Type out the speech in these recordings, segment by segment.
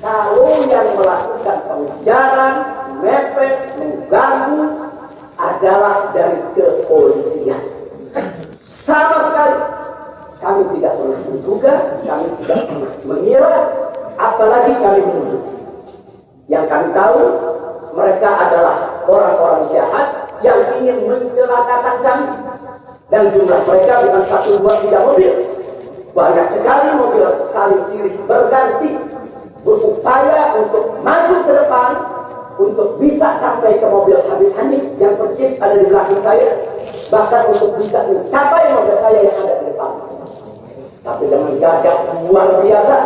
Kalau yang melakukan pengejaran, mepet, mengganggu adalah dari kepolisian. Sama sekali kami tidak pernah menduga, kami tidak pernah mengira, apalagi kami menuduh. Yang kami tahu, mereka adalah orang-orang jahat yang ingin mencelakakan kami. Dan jumlah mereka bukan 1, 2, 3 mobil. Banyak sekali mobil saling silih berganti, berupaya untuk maju ke depan, untuk bisa sampai ke mobil Habib Hanif yang persis ada di belakang saya, bahkan untuk bisa mencapai mobil saya yang ada di depan. Tapi dengan gagah luar biasa,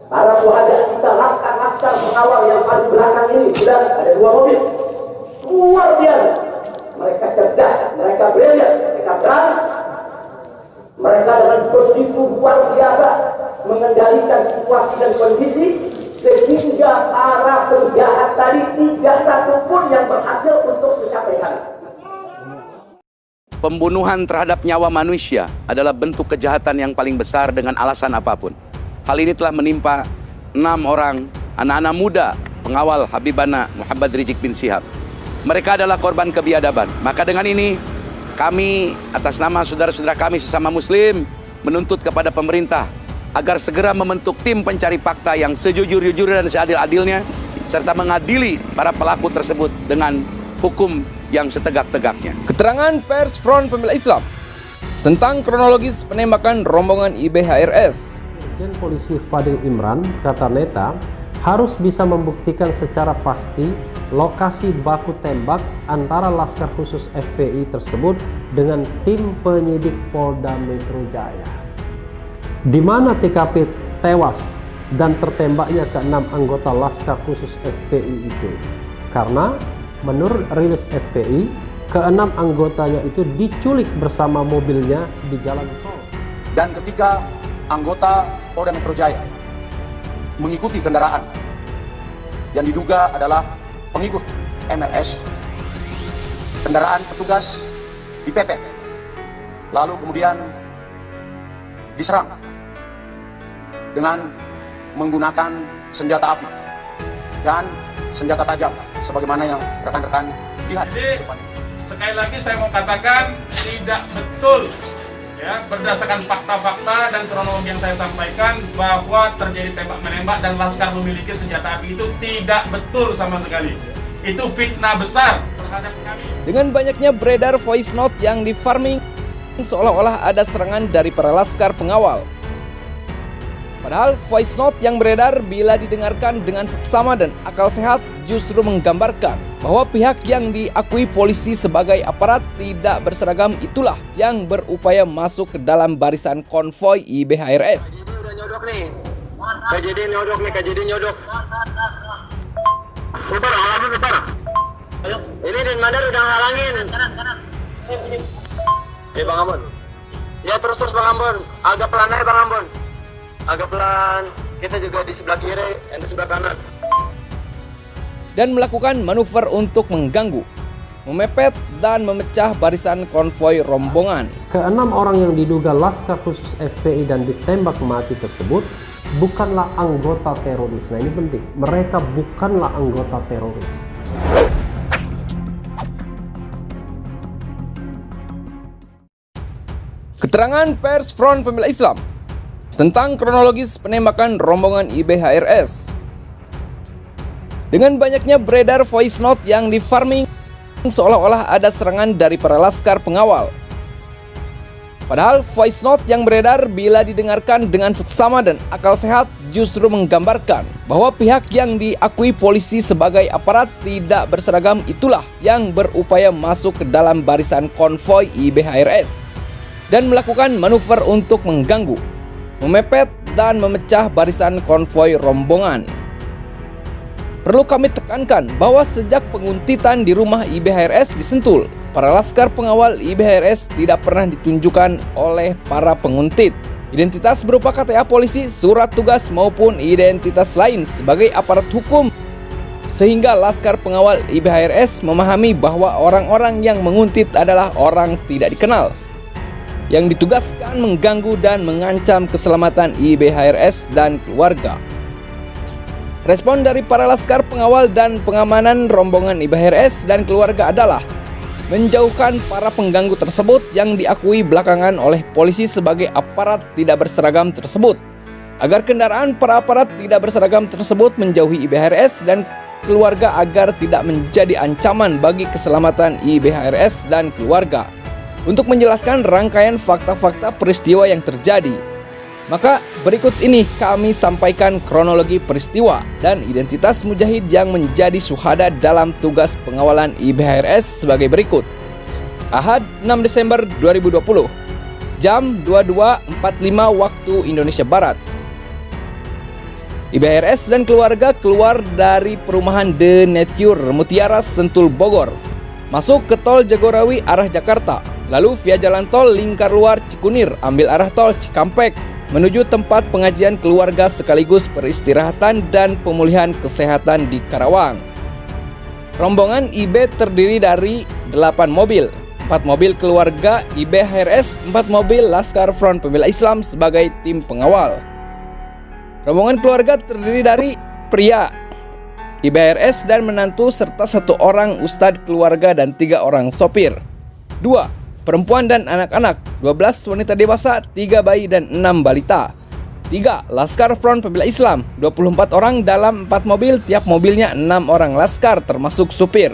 para syuhada kita, laskar-laskar pengawal yang paling belakang ini, sudah ada 2 mobil. Luar biasa. Mereka cerdas, mereka brilian, mereka berani. Mereka dengan begitu luar biasa mengendalikan situasi dan kondisi, sehingga para penjahat tadi tidak satu pun yang berhasil untuk mencapai hal. Pembunuhan terhadap nyawa manusia adalah bentuk kejahatan yang paling besar dengan alasan apapun. Hal ini telah menimpa 6 orang anak-anak muda pengawal Habibana Muhammad Rizik bin Syihab. Mereka adalah korban kebiadaban. Maka dengan ini kami atas nama saudara-saudara kami sesama muslim menuntut kepada pemerintah agar segera membentuk tim pencari fakta yang sejujur-jujurnya dan seadil-adilnya, serta mengadili para pelaku tersebut dengan hukum yang setegak-tegaknya. Keterangan pers Front Pembela Islam tentang kronologis penembakan rombongan IBHRS. Irjen Polisi Fadil Imran, kata Neta, harus bisa membuktikan secara pasti lokasi baku tembak antara Laskar Khusus FPI tersebut dengan tim penyidik Polda Metro Jaya. Di mana TKP tewas dan tertembaknya ke-6 anggota Laskar Khusus FPI itu. Karena menurut rilis FPI, ke-6 anggotanya itu diculik bersama mobilnya di jalan tol. Dan ketika anggota Polda Metro Jaya mengikuti kendaraan yang diduga adalah pengikut MRS, kendaraan petugas dipepet, lalu kemudian diserang dengan menggunakan senjata api dan senjata tajam sebagaimana yang rekan-rekan lihat. Jadi, sekali lagi saya mau katakan tidak betul ya, berdasarkan fakta-fakta dan kronologi yang saya sampaikan bahwa terjadi tembak-menembak dan Laskar memiliki senjata api, itu tidak betul sama sekali. Itu fitnah besar terhadap kami. Dengan banyaknya beredar voice note yang di-farming seolah-olah ada serangan dari para Laskar pengawal. Padahal voice note yang beredar bila didengarkan dengan seksama dan akal sehat justru menggambarkan bahwa pihak yang diakui polisi sebagai aparat tidak berseragam itulah yang berupaya masuk ke dalam barisan konvoi IBHRS. KJD udah nyodok nih. KJD nyodok nih, KJD nyodok. Bubar, halangin bubar. Ini Den Mandar udah halangin. Kanan. Bang Ambon. Ya terus Bang Ambon. Agak pelan aja Bang Ambon. Agak pelan. Kita juga di sebelah kiri dan di sebelah kanan. Dan melakukan manuver untuk mengganggu, memepet, dan memecah barisan konvoi rombongan. Ke-6 orang yang diduga Laskar Khusus FPI dan ditembak mati tersebut bukanlah anggota teroris. Nah ini penting, mereka bukanlah anggota teroris. Keterangan pers Front Pembela Islam tentang kronologis penembakan rombongan IBHRS. Dengan banyaknya beredar voice note yang di-farming seolah-olah ada serangan dari para Laskar pengawal. Padahal voice note yang beredar bila didengarkan dengan seksama dan akal sehat justru menggambarkan bahwa pihak yang diakui polisi sebagai aparat tidak berseragam itulah yang berupaya masuk ke dalam barisan konvoi IBHRS dan melakukan manuver untuk mengganggu, memepet, dan memecah barisan konvoi rombongan. Perlu kami tekankan bahwa sejak penguntitan di rumah IBHRS di Sentul, para Laskar pengawal IBHRS tidak pernah ditunjukkan oleh para penguntit identitas berupa KTA polisi, surat tugas, maupun identitas lain sebagai aparat hukum, sehingga Laskar pengawal IBHRS memahami bahwa orang-orang yang menguntit adalah orang tidak dikenal yang ditugaskan mengganggu dan mengancam keselamatan IBHRS dan keluarga. Respon dari para laskar pengawal dan pengamanan rombongan IBHRS dan keluarga adalah menjauhkan para pengganggu tersebut yang diakui belakangan oleh polisi sebagai aparat tidak berseragam tersebut, agar kendaraan para aparat tidak berseragam tersebut menjauhi IBHRS dan keluarga agar tidak menjadi ancaman bagi keselamatan IBHRS dan keluarga. Untuk menjelaskan rangkaian fakta-fakta peristiwa yang terjadi, maka berikut ini kami sampaikan kronologi peristiwa dan identitas mujahid yang menjadi syuhada dalam tugas pengawalan IBHRS sebagai berikut. Ahad 6 Desember 2020, jam 22.45 waktu Indonesia Barat. IBHRS dan keluarga keluar dari perumahan The Nature Mutiara Sentul Bogor, masuk ke tol Jagorawi arah Jakarta, lalu via jalan tol Lingkar Luar Cikunir ambil arah tol Cikampek menuju tempat pengajian keluarga sekaligus peristirahatan dan pemulihan kesehatan di Karawang. Rombongan IB terdiri dari 8 mobil, 4 mobil keluarga IBHRS, 4 mobil Laskar Front Pembela Islam sebagai tim pengawal. Rombongan keluarga terdiri dari pria IBHRS dan menantu serta 1 orang ustadz keluarga dan 3 orang sopir. 2. Perempuan dan anak-anak, 12 wanita dewasa, 3 bayi dan 6 balita. 3. Laskar Front Pembela Islam, 24 orang dalam 4 mobil, tiap mobilnya 6 orang laskar termasuk supir.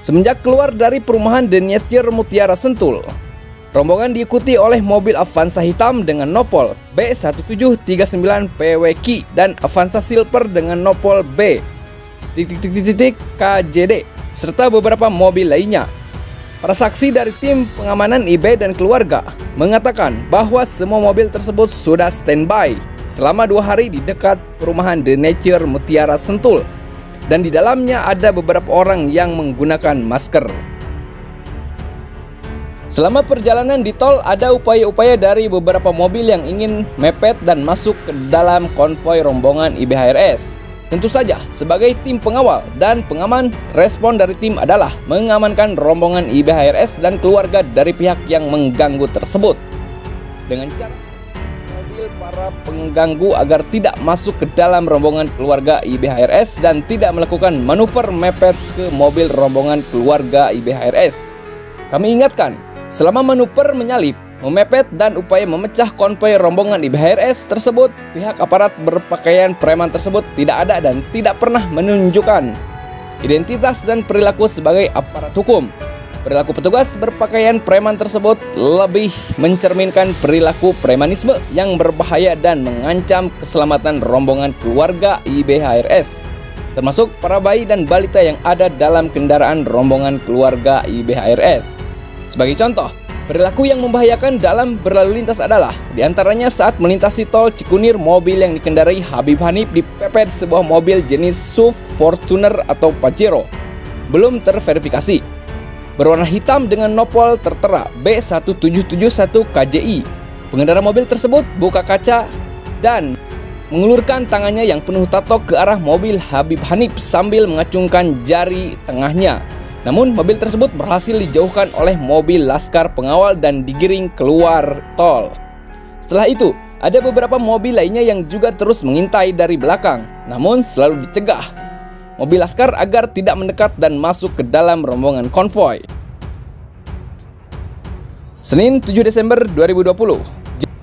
Semenjak keluar dari perumahan The Nature Mutiara Sentul, rombongan diikuti oleh mobil Avanza hitam dengan nopol B1739 PWQ dan Avanza Silver dengan nopol B KJD serta beberapa mobil lainnya. Para saksi dari tim pengamanan IB dan keluarga mengatakan bahwa semua mobil tersebut sudah standby selama 2 hari di dekat perumahan The Nature Mutiara Sentul dan di dalamnya ada beberapa orang yang menggunakan masker. Selama perjalanan di tol ada upaya-upaya dari beberapa mobil yang ingin mepet dan masuk ke dalam konvoi rombongan IBHRS. Tentu saja, sebagai tim pengawal dan pengaman, respon dari tim adalah mengamankan rombongan IBHRS dan keluarga dari pihak yang mengganggu tersebut. Dengan cara mobil para pengganggu agar tidak masuk ke dalam rombongan keluarga IBHRS dan tidak melakukan manuver mepet ke mobil rombongan keluarga IBHRS. Kami ingatkan, selama manuver menyalip, memepet dan upaya memecah konvoi rombongan IBHRS tersebut, pihak aparat berpakaian preman tersebut tidak ada dan tidak pernah menunjukkan identitas dan perilaku sebagai aparat hukum. Perilaku petugas berpakaian preman tersebut lebih mencerminkan perilaku premanisme yang berbahaya dan mengancam keselamatan rombongan keluarga IBHRS, termasuk para bayi dan balita yang ada dalam kendaraan rombongan keluarga IBHRS. Sebagai contoh, perilaku yang membahayakan dalam berlalu lintas adalah diantaranya saat melintasi tol Cikunir, mobil yang dikendarai Habib Hanif dipepet sebuah mobil jenis SUV, Fortuner atau Pajero belum terverifikasi, berwarna hitam dengan nopol tertera B1771 KJI. Pengendara mobil tersebut buka kaca dan mengulurkan tangannya yang penuh tato ke arah mobil Habib Hanif sambil mengacungkan jari tengahnya. Namun mobil tersebut berhasil dijauhkan oleh mobil laskar pengawal dan digiring keluar tol. Setelah itu, ada beberapa mobil lainnya yang juga terus mengintai dari belakang, namun selalu dicegah mobil laskar agar tidak mendekat dan masuk ke dalam rombongan konvoi. Senin 7 Desember 2020,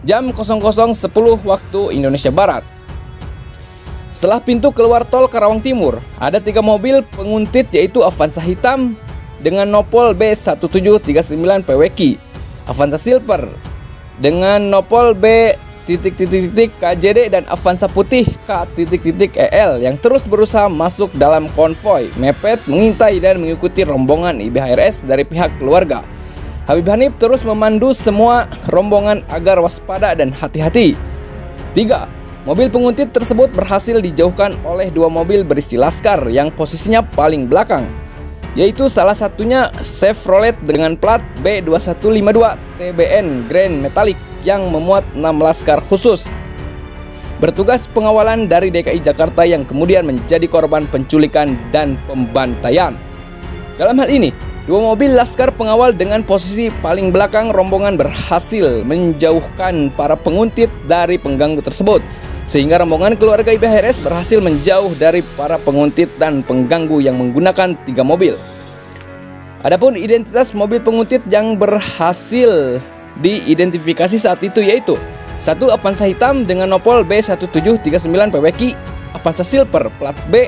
jam 00.10 waktu Indonesia Barat. Setelah pintu keluar tol Karawang Timur, ada 3 mobil penguntit yaitu Avanza hitam dengan nopol B1739 PWQ, Avanza Silver dengan nopol B KJD dan Avanza putih K.EL yang terus berusaha masuk dalam konvoi, mepet, mengintai dan mengikuti rombongan IBHRS dari pihak keluarga. Habib Hanif terus memandu semua rombongan agar waspada dan hati-hati. 3. Mobil penguntit tersebut berhasil dijauhkan oleh 2 mobil berisi laskar yang posisinya paling belakang, yaitu salah satunya Chevrolet dengan plat B2152 TBN Grand Metallic yang memuat 6 laskar khusus bertugas pengawalan dari DKI Jakarta yang kemudian menjadi korban penculikan dan pembantaian. Dalam hal ini, 2 mobil laskar pengawal dengan posisi paling belakang rombongan berhasil menjauhkan para penguntit dari pengganggu tersebut. sehingga rombongan keluarga IBHRS berhasil menjauh dari para penguntit dan pengganggu yang menggunakan 3 mobil. Adapun identitas mobil penguntit yang berhasil diidentifikasi saat itu yaitu 1 Avanza hitam dengan nopol B1739 PWK, Avanza Silver plat B,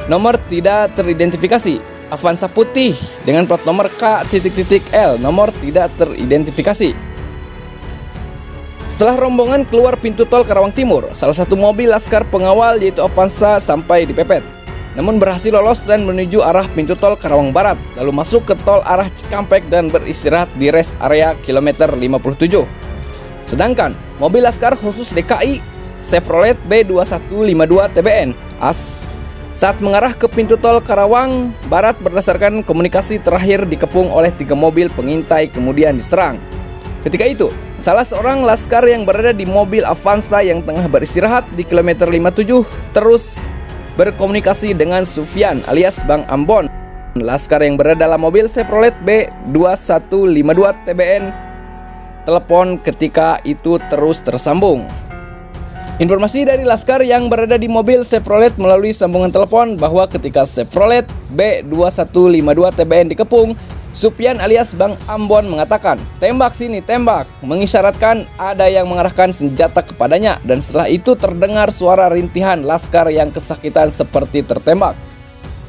nomor tidak teridentifikasi, Avanza putih dengan plat nomor K.L, nomor tidak teridentifikasi. Setelah rombongan keluar pintu tol Karawang Timur, salah satu mobil laskar pengawal yaitu Avanza sampai dipepet, namun berhasil lolos dan menuju arah pintu tol Karawang Barat, lalu masuk ke tol arah Cikampek dan beristirahat di rest area kilometer 57. Sedangkan mobil laskar khusus DKI Chevrolet B2152 TBN AS saat mengarah ke pintu tol Karawang Barat berdasarkan komunikasi terakhir dikepung oleh 3 mobil pengintai kemudian diserang. Ketika itu, salah seorang laskar yang berada di mobil Avanza yang tengah beristirahat di kilometer 57 terus berkomunikasi dengan Sufyan alias Bang Ambon, laskar yang berada dalam mobil Chevrolet B2152 TBN. Telepon ketika itu terus tersambung. Informasi dari laskar yang berada di mobil Chevrolet melalui sambungan telepon bahwa ketika Chevrolet B2152 TBN dikepung, Sufyan alias Bang Ambon mengatakan, "Tembak sini, tembak," mengisyaratkan ada yang mengarahkan senjata kepadanya, dan setelah itu terdengar suara rintihan laskar yang kesakitan seperti tertembak.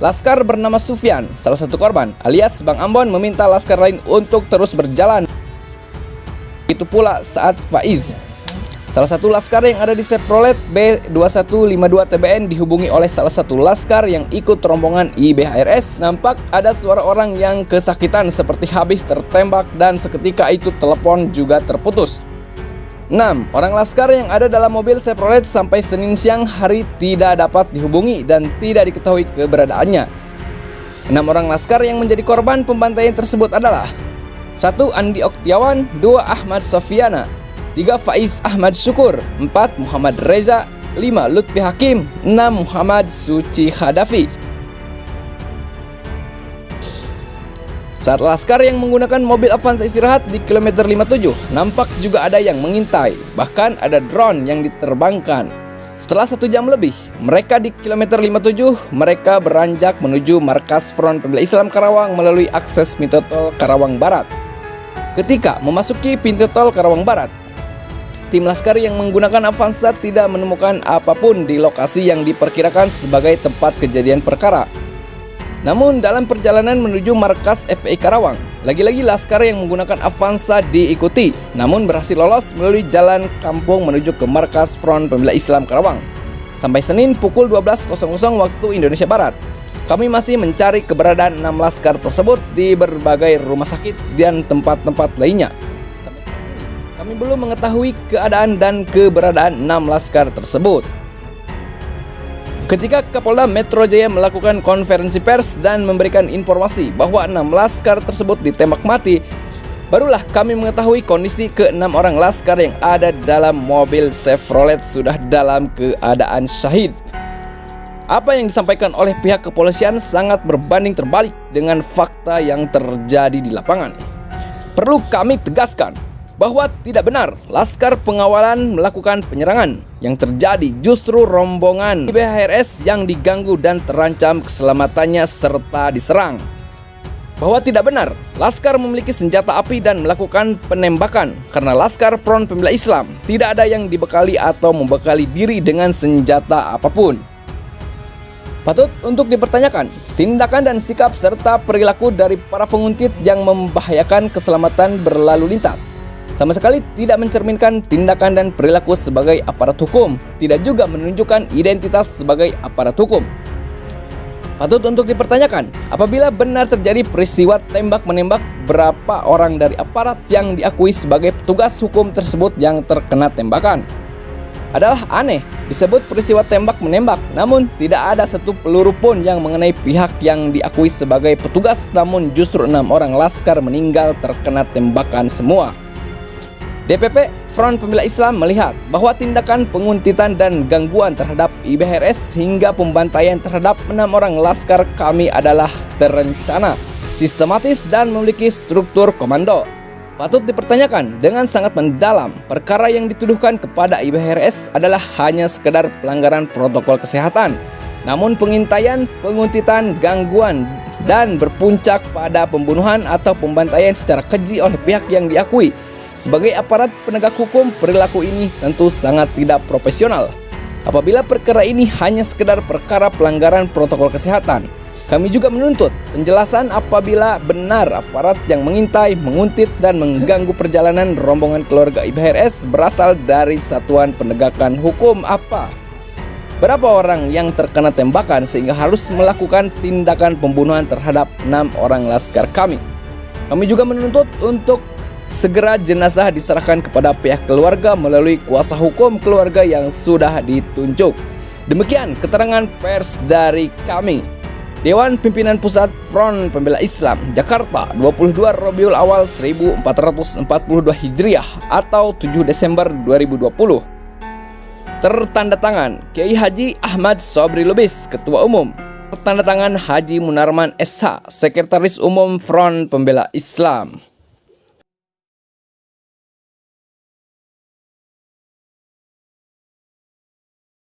Laskar bernama Sufyan, salah satu korban, alias Bang Ambon meminta laskar lain untuk terus berjalan. Itu pula saat Faiz, salah satu laskar yang ada di Chevrolet B2152 TBN dihubungi oleh salah satu laskar yang ikut rombongan IBHRS. Nampak ada suara orang yang kesakitan seperti habis tertembak dan seketika itu telepon juga terputus. 6 orang laskar yang ada dalam mobil Chevrolet sampai Senin siang hari tidak dapat dihubungi dan tidak diketahui keberadaannya. 6 orang laskar yang menjadi korban pembantaian tersebut adalah 1 Andi Oktiawan, 2 Ahmad Sofiana, 3 Faiz Ahmad Syukur, 4 Muhammad Reza, 5 Lutfi Hakim, 6 Muhammad Suci Khadafi. Saat laskar yang menggunakan mobil Avanza istirahat di kilometer 57, nampak juga ada yang mengintai, bahkan ada drone yang diterbangkan. Setelah 1 jam lebih, mereka di kilometer 57, mereka beranjak menuju markas Front Pembela Islam Karawang melalui akses pintu tol Karawang Barat. Ketika memasuki pintu tol Karawang Barat, tim laskar yang menggunakan Avanza tidak menemukan apapun di lokasi yang diperkirakan sebagai tempat kejadian perkara. Namun dalam perjalanan menuju markas FPI Karawang, lagi-lagi laskar yang menggunakan Avanza diikuti, namun berhasil lolos melalui jalan kampung menuju ke markas Front Pembela Islam Karawang. Sampai Senin pukul 12.00 waktu Indonesia Barat, kami masih mencari keberadaan 6 laskar tersebut di berbagai rumah sakit dan tempat-tempat lainnya. Sampai saat ini, kami belum mengetahui keadaan dan keberadaan 6 laskar tersebut. Ketika Kapolda Metro Jaya melakukan konferensi pers dan memberikan informasi bahwa 6 laskar tersebut ditembak mati, barulah kami mengetahui kondisi ke-6 orang laskar yang ada dalam mobil Chevrolet sudah dalam keadaan syahid. Apa yang disampaikan oleh pihak kepolisian sangat berbanding terbalik dengan fakta yang terjadi di lapangan. Perlu kami tegaskan bahwa tidak benar laskar pengawalan melakukan penyerangan. Yang terjadi justru rombongan IBHRS yang diganggu dan terancam keselamatannya serta diserang. Bahwa tidak benar laskar memiliki senjata api dan melakukan penembakan, karena laskar Front Pembela Islam tidak ada yang dibekali atau membekali diri dengan senjata apapun. Patut untuk dipertanyakan tindakan dan sikap serta perilaku dari para penguntit yang membahayakan keselamatan berlalu lintas. Sama sekali tidak mencerminkan tindakan dan perilaku sebagai aparat hukum, tidak juga menunjukkan identitas sebagai aparat hukum. Patut untuk dipertanyakan, apabila benar terjadi peristiwa tembak-menembak, berapa orang dari aparat yang diakui sebagai petugas hukum tersebut yang terkena tembakan? Adalah aneh disebut peristiwa tembak-menembak, namun tidak ada satu peluru pun yang mengenai pihak yang diakui sebagai petugas, namun justru 6 orang laskar meninggal terkena tembakan semua. DPP Front Pembela Islam melihat bahwa tindakan penguntitan dan gangguan terhadap IBHRS hingga pembantaian terhadap 6 orang laskar kami adalah terencana, sistematis dan memiliki struktur komando. Patut dipertanyakan dengan sangat mendalam, perkara yang dituduhkan kepada IBHRS adalah hanya sekedar pelanggaran protokol kesehatan. Namun pengintaian, penguntitan, gangguan, dan berpuncak pada pembunuhan atau pembantaian secara keji oleh pihak yang diakui sebagai aparat penegak hukum, perilaku ini tentu sangat tidak profesional. Apabila perkara ini hanya sekedar perkara pelanggaran protokol kesehatan, kami juga menuntut penjelasan apabila benar aparat yang mengintai, menguntit, dan mengganggu perjalanan rombongan keluarga IBHRS berasal dari satuan penegakan hukum apa. Berapa orang yang terkena tembakan sehingga harus melakukan tindakan pembunuhan terhadap 6 orang laskar kami. Kami juga menuntut untuk segera jenazah diserahkan kepada pihak keluarga melalui kuasa hukum keluarga yang sudah ditunjuk. Demikian keterangan pers dari kami. Dewan Pimpinan Pusat Front Pembela Islam, Jakarta, 22 Rabiul Awal 1442 Hijriah atau 7 Desember 2020. Tertandatangan Kiai Haji Ahmad Sobri Lubis, Ketua Umum. Tertandatangan Haji Munarman SH, Sekretaris Umum Front Pembela Islam.